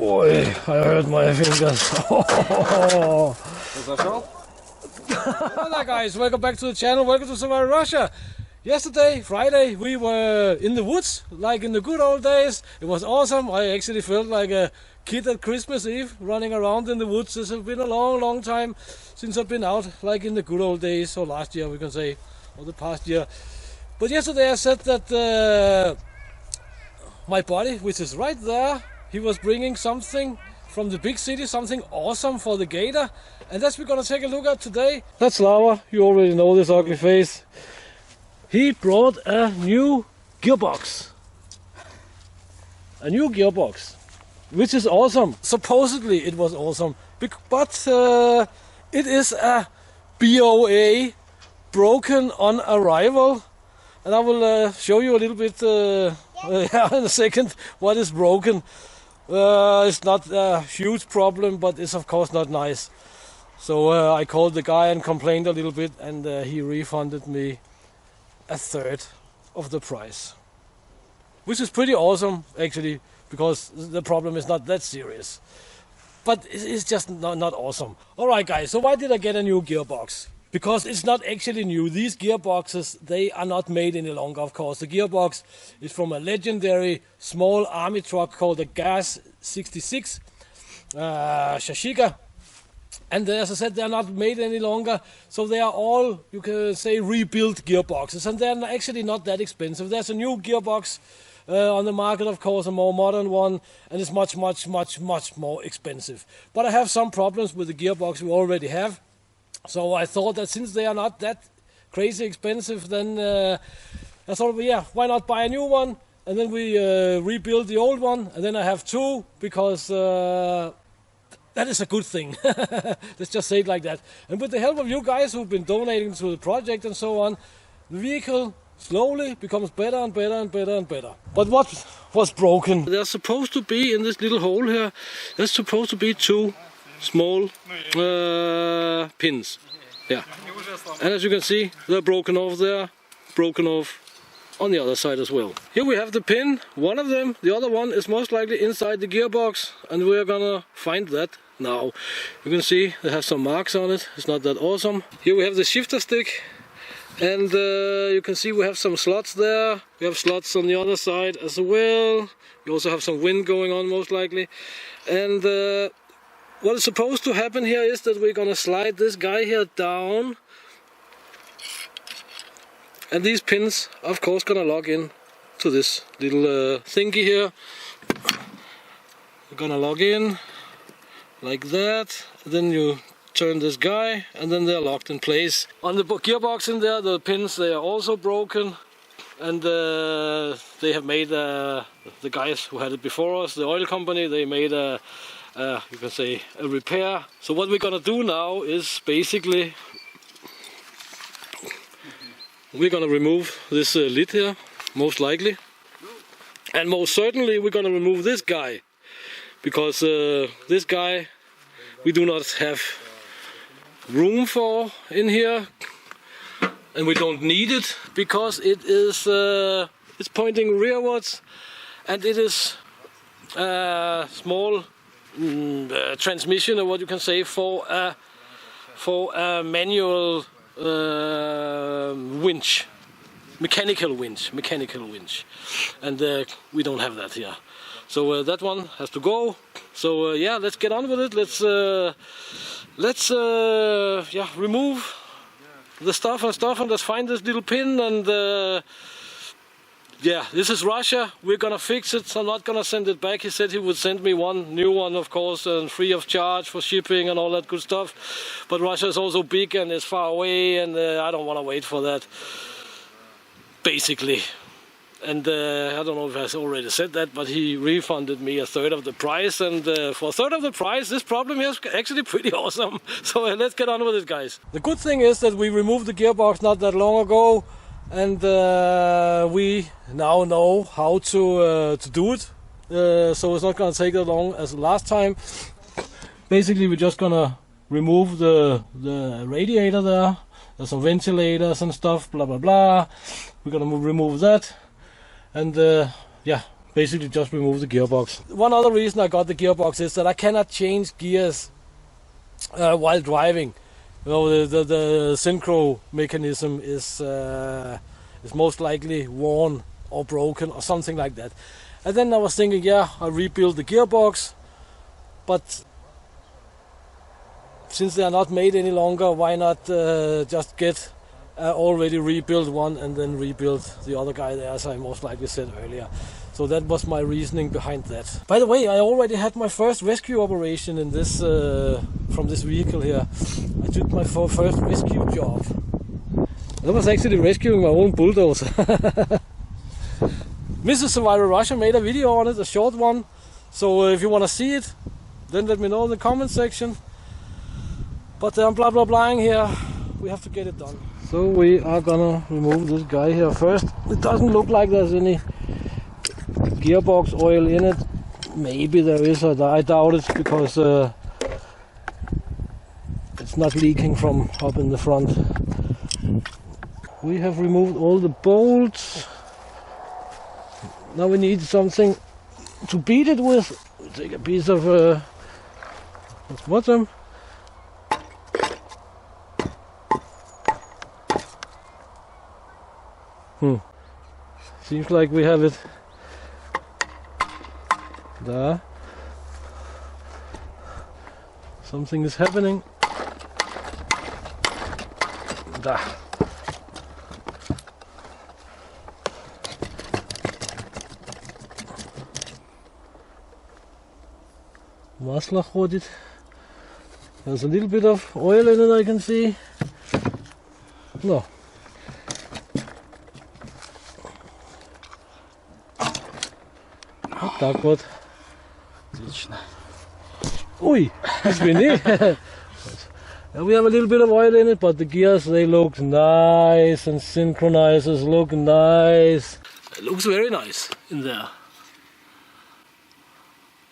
boy, I hurt my fingers. Was that all? Hello guys, welcome back to the channel, welcome to Survival Russia. Yesterday, Friday, we were in the woods, like in the good old days. It was awesome. I actually felt like a kid at Christmas Eve, running around in the woods. This has been a long time since I've been out, like in the good old days, or last year we can say, or the past year. But yesterday I said that my buddy, which is right there, he was bringing something from the big city, something awesome for the Gator. And that's what we're gonna take a look at today. That's Lars, you already know this ugly face. He brought a new gearbox. A new gearbox, which is awesome. Supposedly it was awesome, but it is a BOA, broken on arrival. And I will show you a little bit in a second what is broken. It's not a huge problem, but it's of course not nice. So I called the guy and complained a little bit, and he refunded me a third of the price, which is pretty awesome actually, because the problem is not that serious, but it's just not awesome. Alright guys, so why did I get a new gearbox? Because it's not actually new. These gearboxes, they are not made any longer, of course. The gearbox is from a legendary small army truck called the Gas 66 Shashika. And as I said, they're not made any longer, so they are all, you can say, rebuilt gearboxes, and they're actually not that expensive. There's a new gearbox on the market, of course, a more modern one, and it's much more expensive. But I have some problems with the gearbox we already have, so I thought that since they are not that crazy expensive, then I thought, well, yeah, why not buy a new one, and then we rebuild the old one, and then I have two, because that is a good thing. Let's just say it like that. And with the help of you guys who've been donating to the project and so on, the vehicle slowly becomes better and better and better and better. But what was broken? There's supposed to be, in this little hole here, there's supposed to be two small pins. Yeah. And as you can see, they're broken off there, broken off on the other side as well. Here we have the pin, one of them. The other one is most likely inside the gearbox, and we're gonna find that now. You can see they have some marks on it. It's not that awesome. Here we have the shifter stick, and you can see we have some slots there. We have slots on the other side as well. We also have some wind going on, most likely. And what is supposed to happen here is that we're gonna slide this guy here down, and these pins are of course gonna log in to this little thingy here. We're gonna log in like that, then you turn this guy, and then they're locked in place. On the gearbox in there, the pins, they are also broken, and they have made, the guys who had it before us, the oil company, they made a you can say a repair. So what we're gonna do now is basically we're gonna remove this lid here, most likely, and most certainly we're gonna remove this guy, because this guy we do not have room for in here, and we don't need it because it is it's pointing rearwards, and it is small transmission, or what you can say, for a manual winch, mechanical winch, and we don't have that here. So that one has to go. So yeah, let's get on with it. Let's yeah, remove the stuff, and let's find this little pin, and yeah, this is Russia. We're gonna fix it. I'm not gonna send it back. He said he would send me one new one, of course, and free of charge for shipping and all that good stuff. But Russia is also big and is far away, and I don't want to wait for that, basically. And I don't know if I already said that, but he refunded me a third of the price, and for a third of the price, this problem here is actually pretty awesome. So let's get on with it, guys. The good thing is that we removed the gearbox not that long ago, and we now know how to do it, so it's not gonna take that long as last time. Basically, we're just gonna remove the radiator there. There's some ventilators and stuff, blah blah blah. We're gonna remove that, and yeah, basically just remove the gearbox. One other reason I got the gearbox is that I cannot change gears while driving. You know, the synchro mechanism is most likely worn or broken or something like that. And then I was thinking, yeah, I'll rebuild the gearbox, but since they are not made any longer, why not just get already rebuilt one and then rebuild the other guy there, as I most likely said earlier. So that was my reasoning behind that. By the way, I already had my first rescue operation in this from this vehicle here. I took my first rescue job. That was actually rescuing my own bulldozer. Mrs. Survivor Russia made a video on it, a short one. So if you want to see it, then let me know in the comment section. But I'm blah blah blahing here. We have to get it done. So we are gonna remove this guy here first. It doesn't look like there's any gearbox oil in it. Maybe there is, I doubt it, because it's not leaking from up in the front. We have removed all the bolts. Now we need something to beat it with. We'll take a piece of bottom. Seems like we have it there. Something is happening. There. Maslach ходит. There's a little bit of oil in it, I can see. No. Вот так вот. Отлично. Ui, извини. We have a little bit of oil in it, but the gears, they look nice, and synchronizers look nice. It looks very nice in there.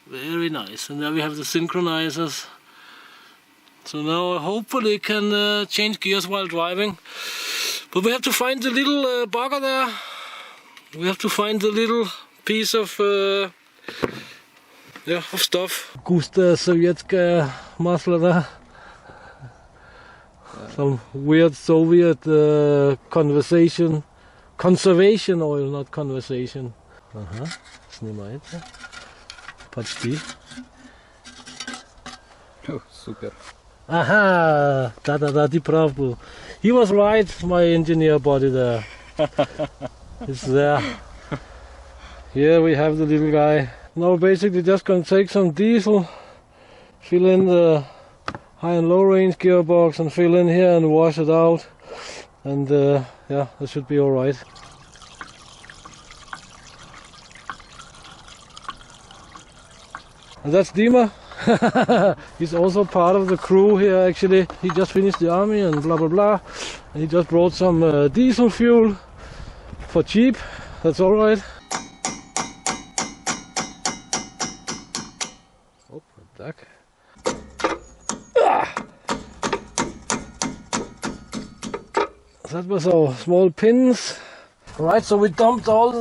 Very nice. And there we have the synchronizers. So now hopefully we can change gears while driving. But we have to find the little bugger there. We have to find the little piece of stuff. Густая советская масло, да? Some weird Soviet conservation oil, not conversation. Ага, снимается. Почти. Супер. Aha, да, ты прав был. He was right, my engineer body there. It's there. Here we have the little guy. Now basically just gonna take some diesel, fill in the high and low range gearbox and fill in here and wash it out. And yeah, that should be alright. And that's Dima. He's also part of the crew here actually. He just finished the army and blah blah blah. And he just brought some diesel fuel for cheap. That's alright. Oh, tak. That was our small pins. Right, so we dumped all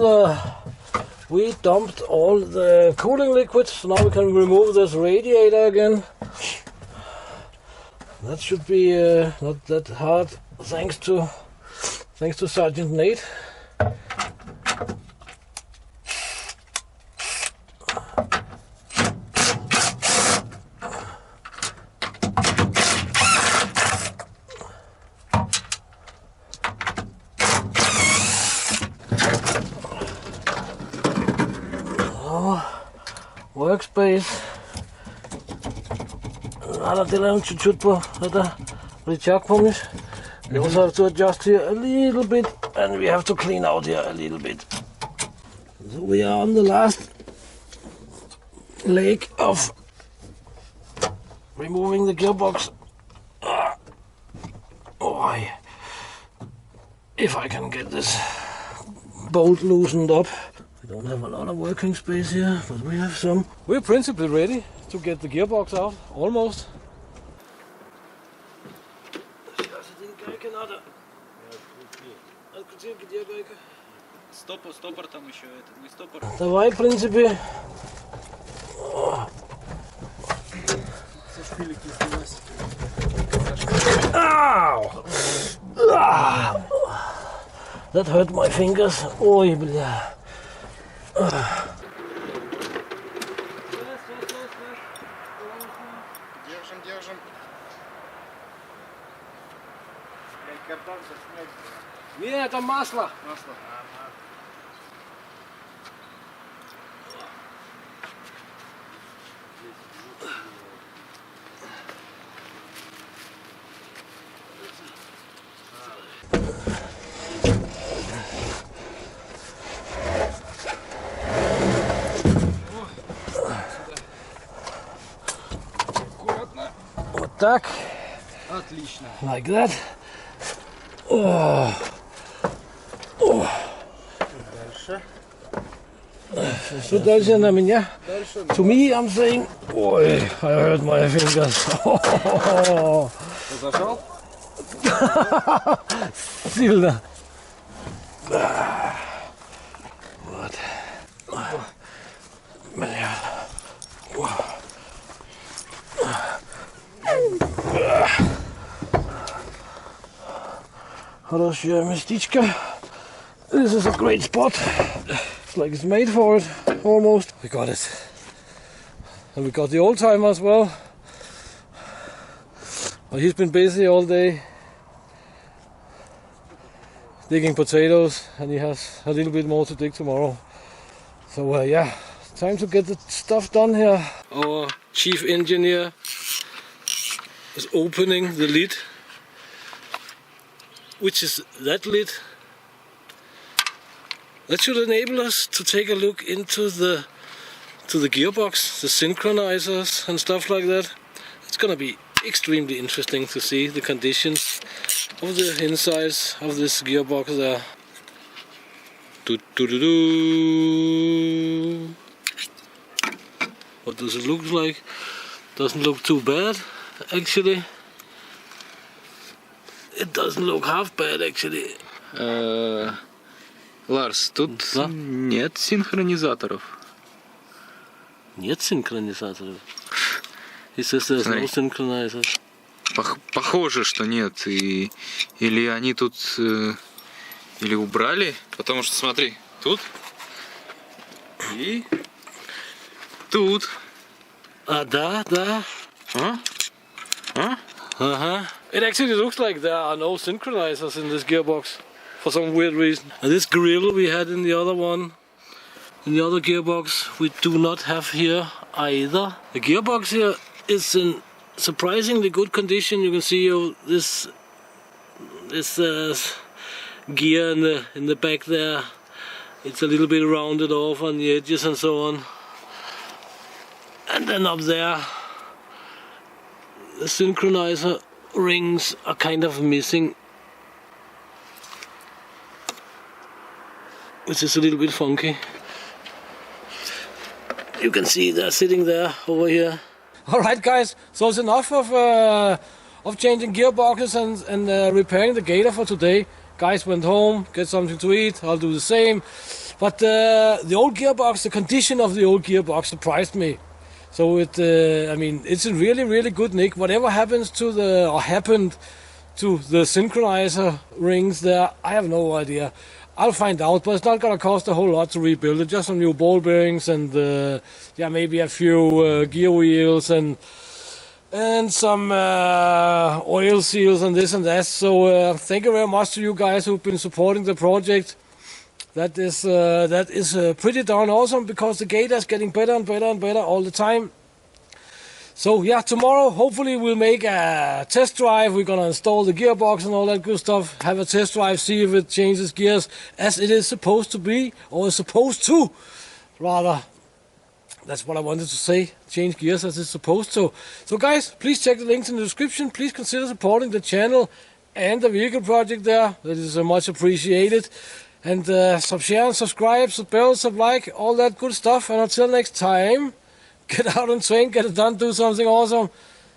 the cooling liquids. So now we can remove this radiator again. That should be not that hard, thanks to Sergeant Nate. Workspace. Надо делаем чуть-чуть по это рычаг, помнишь? We also have to adjust here a little bit, and we have to clean out here a little bit. So we are on the last leg of removing the gearbox. If I can get this bolt loosened up. We don't have a lot of working space here, but we have some. We're principally ready to get the gearbox out, almost. Стопор там еще, это не стопор. Давай, в принципе. Ow! That hurt my fingers. Ой, бля. Держим. Не, это масло. Вот так. Отлично. Like that. Oh. Oh. Что дальше на меня? To me, I'm saying. Ой, I hurt my fingers. Зашел? Сильно. Вот. Бля. Хорошее местечко. This is a great spot. It's like it's made for it, almost. We got it. And we got the old timer as well. Well, he's been busy all day digging potatoes, and he has a little bit more to dig tomorrow. So yeah, time to get the stuff done here. Our chief engineer is opening the lid, which is that lid. That should enable us to take a look into the gearbox, the synchronizers and stuff like that. It's gonna be extremely interesting to see the conditions of the insides of this gearbox there. What does it look like? Doesn't look too bad, actually. It doesn't look half bad, actually. Ларс, тут нет синхронизаторов. Нет синхронизаторов? He says there's no synchronizer. Похоже, что нет. Или они тут или убрали. Потому что смотри, тут и тут. Ah, da. Uh-huh. It actually looks like there are no synchronizers in this gearbox for some weird reason. And this grill we had in the other one, in the other gearbox, we do not have here either. The gearbox here is in surprisingly good condition. You can see this gear in the back there. It's a little bit rounded off on the edges and so on. And then up there, the synchronizer rings are kind of missing, which is a little bit funky. You can see they're sitting there over here. Alright guys, so it's enough of changing gearboxes and repairing the Gator for today. Guys went home, get something to eat, I'll do the same. But the old gearbox, the condition of the old gearbox surprised me. So I mean, it's in really good nick. Whatever happens to happened to the synchronizer rings there, I have no idea. I'll find out, but it's not gonna cost a whole lot to rebuild it. Just some new ball bearings and maybe a few gear wheels and some oil seals and this and that. So thank you very much to you guys who've been supporting the project. That is pretty darn awesome, because the Gator is getting better and better all the time. So yeah, tomorrow hopefully we'll make a test drive. We're gonna install the gearbox and all that good stuff. Have a test drive, see if it changes gears as it is supposed to be, or is supposed to, rather. That's what I wanted to say. Change gears as it's supposed to. So guys, please check the links in the description. Please consider supporting the channel and the vehicle project there. That is much appreciated. And share and subscribe, sub bell, sub like, all that good stuff. And until next time, get out and train, get it done, do something awesome.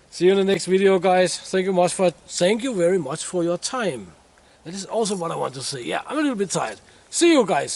See you in the next video, guys. Thank you very much for your time. That is also what I want to say. Yeah, I'm a little bit tired. See you guys.